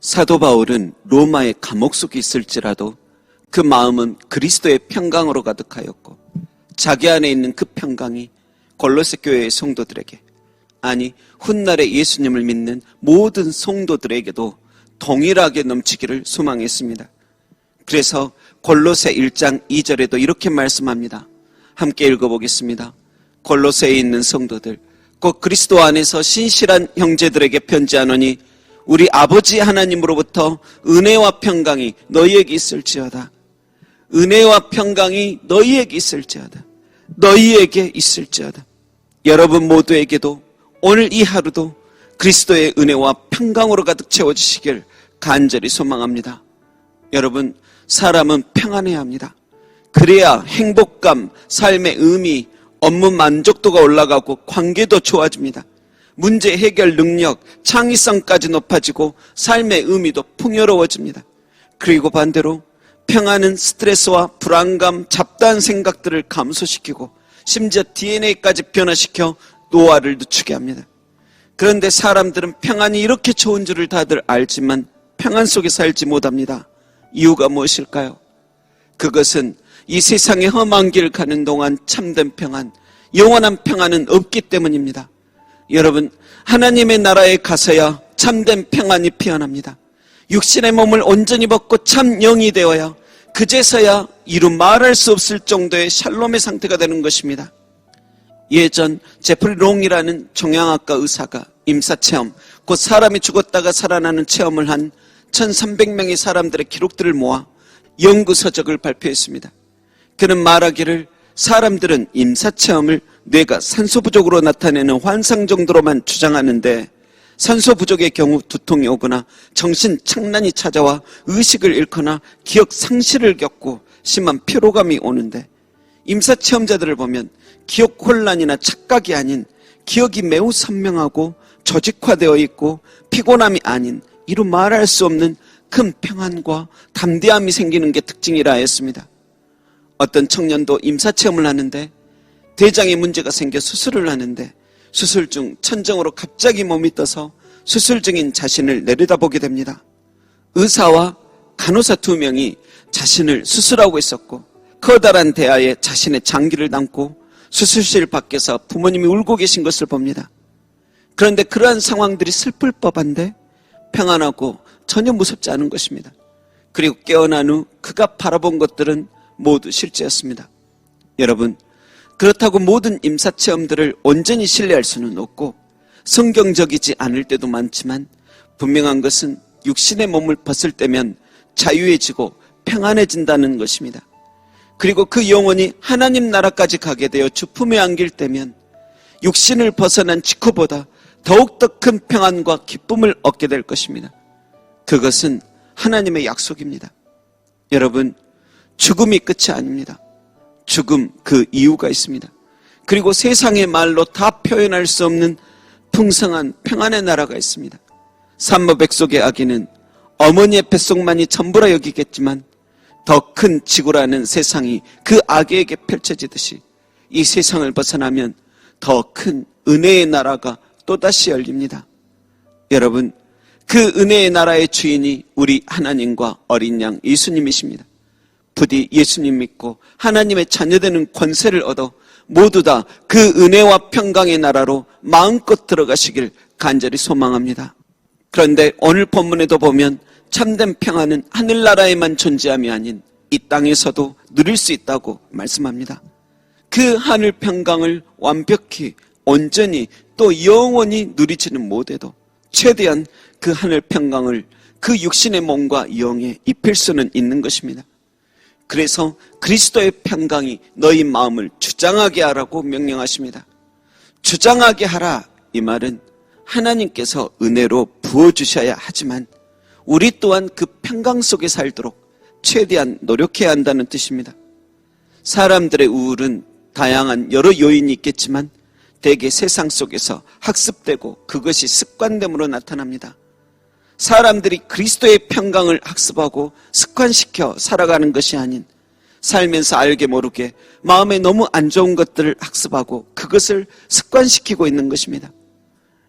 사도 바울은 로마의 감옥 속에 있을지라도 그 마음은 그리스도의 평강으로 가득하였고 자기 안에 있는 그 평강이 골로새 교회의 성도들에게, 아니 훗날에 예수님을 믿는 모든 성도들에게도 동일하게 넘치기를 소망했습니다. 그래서 골로새 1장 2절에도 이렇게 말씀합니다. 함께 읽어보겠습니다. 골로새에 있는 성도들, 곧 그리스도 안에서 신실한 형제들에게 편지하노니 우리 아버지 하나님으로부터 은혜와 평강이 너희에게 있을지어다. 은혜와 평강이 너희에게 있을지어다. 너희에게 있을지어다. 여러분 모두에게도 오늘 이 하루도 그리스도의 은혜와 평강으로 가득 채워지시길 간절히 소망합니다. 여러분, 사람은 평안해야 합니다. 그래야 행복감, 삶의 의미, 업무 만족도가 올라가고 관계도 좋아집니다. 문제 해결 능력, 창의성까지 높아지고 삶의 의미도 풍요로워집니다. 그리고 반대로 평안은 스트레스와 불안감, 잡다한 생각들을 감소시키고 심지어 DNA까지 변화시켜 노화를 늦추게 합니다. 그런데 사람들은 평안이 이렇게 좋은 줄을 다들 알지만 평안 속에 살지 못합니다. 이유가 무엇일까요? 그것은 이 세상의 험한 길 가는 동안 참된 평안, 영원한 평안은 없기 때문입니다. 여러분, 하나님의 나라에 가서야 참된 평안이 피어납니다. 육신의 몸을 온전히 벗고 참 영이 되어야 그제서야 이루 말할 수 없을 정도의 샬롬의 상태가 되는 것입니다. 예전 제프리 롱이라는 종양학과 의사가 임사체험, 곧 사람이 죽었다가 살아나는 체험을 한 1300명의 사람들의 기록들을 모아 연구서적을 발표했습니다. 그는 말하기를 사람들은 임사체험을 뇌가 산소 부족으로 나타내는 환상 정도로만 주장하는데 산소 부족의 경우 두통이 오거나 정신 착란이 찾아와 의식을 잃거나 기억 상실을 겪고 심한 피로감이 오는데 임사체험자들을 보면 기억 혼란이나 착각이 아닌 기억이 매우 선명하고 조직화되어 있고 피곤함이 아닌 이루 말할 수 없는 큰 평안과 담대함이 생기는 게 특징이라 했습니다. 어떤 청년도 임사체험을 하는데 대장에 문제가 생겨 수술을 하는데 수술 중 천정으로 갑자기 몸이 떠서 수술 중인 자신을 내려다보게 됩니다. 의사와 간호사 2명이 자신을 수술하고 있었고 커다란 대야에 자신의 장기를 담고 수술실 밖에서 부모님이 울고 계신 것을 봅니다. 그런데 그러한 상황들이 슬플 법한데 평안하고 전혀 무섭지 않은 것입니다. 그리고 깨어난 후 그가 바라본 것들은 모두 실제였습니다. 여러분, 그렇다고 모든 임사체험들을 온전히 신뢰할 수는 없고 성경적이지 않을 때도 많지만 분명한 것은 육신의 몸을 벗을 때면 자유해지고 평안해진다는 것입니다. 그리고 그 영혼이 하나님 나라까지 가게 되어 주품에 안길 때면 육신을 벗어난 직후보다 더욱더 큰 평안과 기쁨을 얻게 될 것입니다. 그것은 하나님의 약속입니다. 여러분, 죽음이 끝이 아닙니다. 죽음, 그 이유가 있습니다. 그리고 세상의 말로 다 표현할 수 없는 풍성한 평안의 나라가 있습니다. 산모 백속의 아기는 어머니의 뱃속만이 전부라 여기겠지만 더 큰 지구라는 세상이 그 아기에게 펼쳐지듯이 이 세상을 벗어나면 더 큰 은혜의 나라가 또다시 열립니다. 여러분, 그 은혜의 나라의 주인이 우리 하나님과 어린 양 예수님이십니다. 부디 예수님 믿고 하나님의 자녀되는 권세를 얻어 모두 다 그 은혜와 평강의 나라로 마음껏 들어가시길 간절히 소망합니다. 그런데 오늘 본문에도 보면 참된 평안은 하늘나라에만 존재함이 아닌 이 땅에서도 누릴 수 있다고 말씀합니다. 그 하늘 평강을 완벽히 온전히 또 영원히 누리지는 못해도 최대한 그 하늘 평강을 그 육신의 몸과 영에 입힐 수는 있는 것입니다. 그래서 그리스도의 평강이 너희 마음을 주장하게 하라고 명령하십니다. 주장하게 하라, 이 말은 하나님께서 은혜로 부어주셔야 하지만 우리 또한 그 평강 속에 살도록 최대한 노력해야 한다는 뜻입니다. 사람들의 우울은 다양한 여러 요인이 있겠지만 대개 세상 속에서 학습되고 그것이 습관됨으로 나타납니다. 사람들이 그리스도의 평강을 학습하고 습관시켜 살아가는 것이 아닌 살면서 알게 모르게 마음에 너무 안 좋은 것들을 학습하고 그것을 습관시키고 있는 것입니다.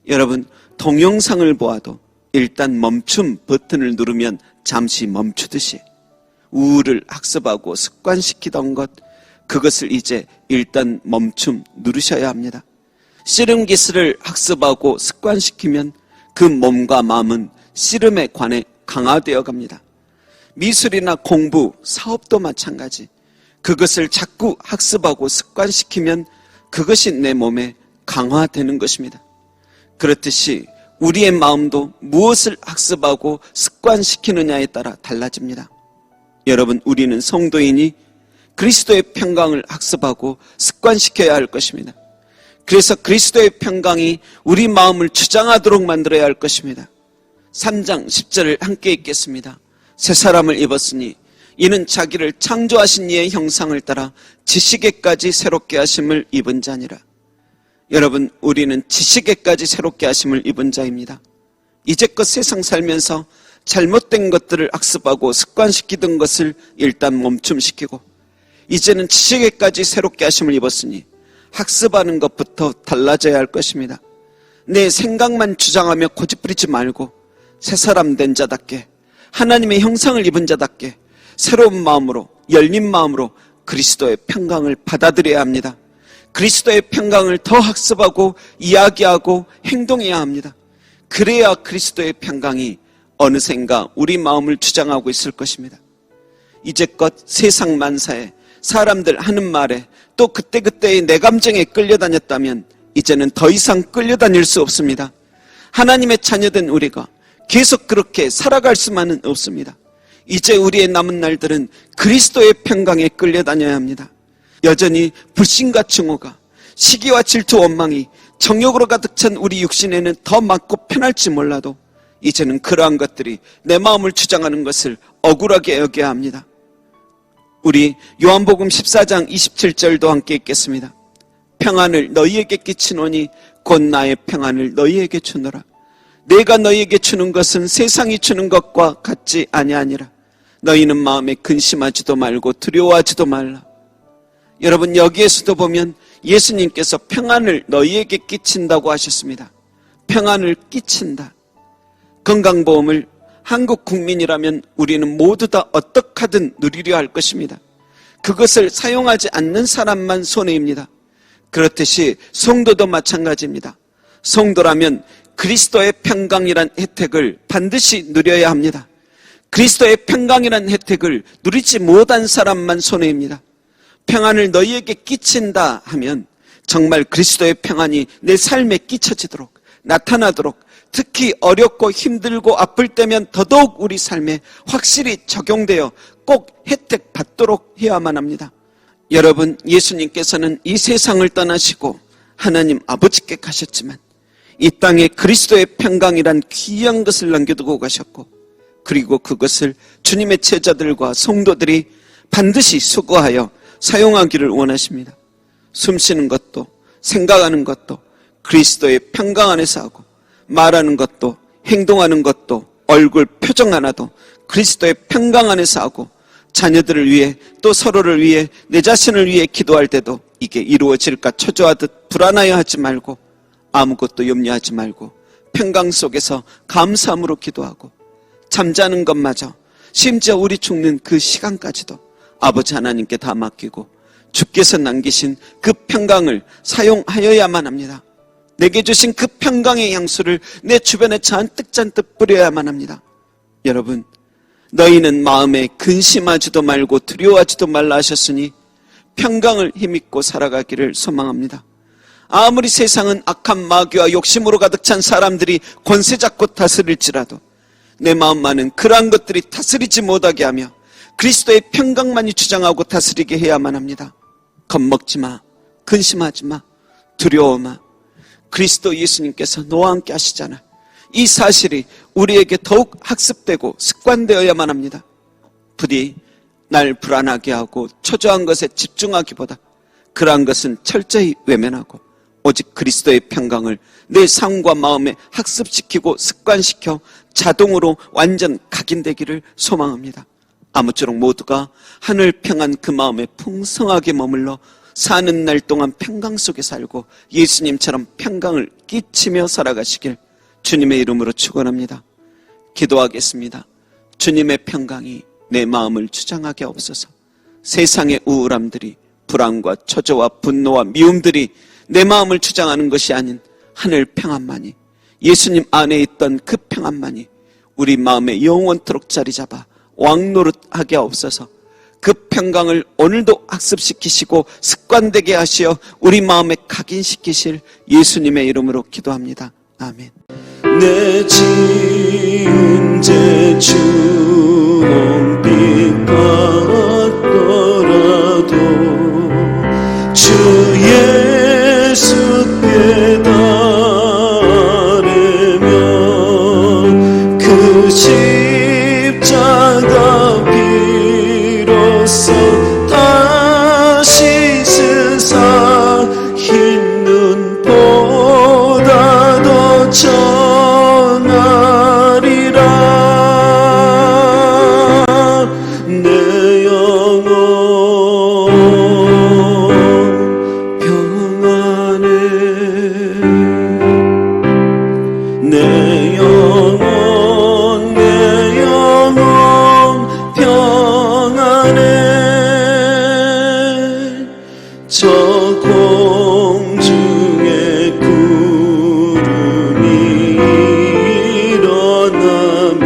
여러분, 동영상을 보아도 일단 멈춤 버튼을 누르면 잠시 멈추듯이 우울을 학습하고 습관시키던 것, 그것을 이제 일단 멈춤 누르셔야 합니다. 씨름 기술을 학습하고 습관시키면 그 몸과 마음은 씨름에 관해 강화되어 갑니다. 미술이나 공부, 사업도 마찬가지. 그것을 자꾸 학습하고 습관시키면 그것이 내 몸에 강화되는 것입니다. 그렇듯이 우리의 마음도 무엇을 학습하고 습관시키느냐에 따라 달라집니다. 여러분, 우리는 성도이니 그리스도의 평강을 학습하고 습관시켜야 할 것입니다. 그래서 그리스도의 평강이 우리 마음을 주장하도록 만들어야 할 것입니다. 3장 10절을 함께 읽겠습니다. 새 사람을 입었으니 이는 자기를 창조하신 이의 형상을 따라 지식에까지 새롭게 하심을 입은 자니라. 여러분, 우리는 지식에까지 새롭게 하심을 입은 자입니다. 이제껏 세상 살면서 잘못된 것들을 학습하고 습관시키던 것을 일단 멈춤시키고 이제는 지식에까지 새롭게 하심을 입었으니 학습하는 것부터 달라져야 할 것입니다. 내 생각만 주장하며 고집부리지 말고 새 사람 된 자답게, 하나님의 형상을 입은 자답게 새로운 마음으로, 열린 마음으로 그리스도의 평강을 받아들여야 합니다. 그리스도의 평강을 더 학습하고 이야기하고 행동해야 합니다. 그래야 그리스도의 평강이 어느샌가 우리 마음을 주장하고 있을 것입니다. 이제껏 세상 만사에 사람들 하는 말에 또 그때그때의 내 감정에 끌려다녔다면 이제는 더 이상 끌려다닐 수 없습니다. 하나님의 자녀된 우리가 계속 그렇게 살아갈 수만은 없습니다. 이제 우리의 남은 날들은 그리스도의 평강에 끌려다녀야 합니다. 여전히 불신과 증오가, 시기와 질투, 원망이 정욕으로 가득 찬 우리 육신에는 더 맞고 편할지 몰라도 이제는 그러한 것들이 내 마음을 주장하는 것을 억울하게 여겨야 합니다. 우리 요한복음 14장 27절도 함께 읽겠습니다. 평안을 너희에게 끼치노니 곧 나의 평안을 너희에게 주노라. 내가 너희에게 주는 것은 세상이 주는 것과 같지 아니하니라. 너희는 마음에 근심하지도 말고 두려워하지도 말라. 여러분, 여기에서도 보면 예수님께서 평안을 너희에게 끼친다고 하셨습니다. 평안을 끼친다. 건강보험을 한국 국민이라면 우리는 모두 다 어떻게 하든 누리려 할 것입니다. 그것을 사용하지 않는 사람만 손해입니다. 그렇듯이 성도도 마찬가지입니다. 성도라면 그리스도의 평강이란 혜택을 반드시 누려야 합니다. 그리스도의 평강이란 혜택을 누리지 못한 사람만 손해입니다. 평안을 너희에게 끼친다 하면 정말 그리스도의 평안이 내 삶에 끼쳐지도록, 나타나도록, 특히 어렵고 힘들고 아플 때면 더더욱 우리 삶에 확실히 적용되어 꼭 혜택 받도록 해야만 합니다. 여러분, 예수님께서는 이 세상을 떠나시고 하나님 아버지께 가셨지만 이 땅에 그리스도의 평강이란 귀한 것을 남겨두고 가셨고, 그리고 그것을 주님의 제자들과 성도들이 반드시 수고하여 사용하기를 원하십니다. 숨쉬는 것도, 생각하는 것도 그리스도의 평강 안에서 하고, 말하는 것도, 행동하는 것도, 얼굴 표정 하나도 그리스도의 평강 안에서 하고, 자녀들을 위해 또 서로를 위해 내 자신을 위해 기도할 때도 이게 이루어질까 초조하듯 불안하여 하지 말고, 아무것도 염려하지 말고 평강 속에서 감사함으로 기도하고, 잠자는 것마저, 심지어 우리 죽는 그 시간까지도 아버지 하나님께 다 맡기고 주께서 남기신 그 평강을 사용하여야만 합니다. 내게 주신 그 평강의 향수를 내 주변에 잔뜩 뿌려야만 합니다. 여러분, 너희는 마음에 근심하지도 말고 두려워하지도 말라 하셨으니 평강을 힘입고 살아가기를 소망합니다. 아무리 세상은 악한 마귀와 욕심으로 가득 찬 사람들이 권세 잡고 다스릴지라도 내 마음만은 그러한 것들이 다스리지 못하게 하며 그리스도의 평강만이 주장하고 다스리게 해야만 합니다. 겁먹지 마, 근심하지 마, 두려워 마. 그리스도 예수님께서 너와 함께 하시잖아. 이 사실이 우리에게 더욱 학습되고 습관되어야만 합니다. 부디 날 불안하게 하고 초조한 것에 집중하기보다 그러한 것은 철저히 외면하고 오직 그리스도의 평강을 내 삶과 마음에 학습시키고 습관시켜 자동으로 완전 각인되기를 소망합니다. 아무쪼록 모두가 하늘 평안 그 마음에 풍성하게 머물러 사는 날 동안 평강 속에 살고 예수님처럼 평강을 끼치며 살아가시길 주님의 이름으로 축원합니다. 기도하겠습니다. 주님의 평강이 내 마음을 주장하게 없어서 세상의 우울함들이, 불안과 초조와 분노와 미움들이 내 마음을 주장하는 것이 아닌 하늘 평안만이, 예수님 안에 있던 그 평안만이 우리 마음에 영원토록 자리 잡아 왕노릇하게 없어서 그 평강을 오늘도 학습시키시고 습관되게 하시어 우리 마음에 각인시키실 예수님의 이름으로 기도합니다. 아멘. 내 지은 죄 주홍빛 같더라도 주 예수께 따르면 그 십자가 비로소 다시 세상 흰 눈보다 더 전하리라. 내 영혼 평안해. 내 영혼 평안해. 저 공중에 구름이 일어나며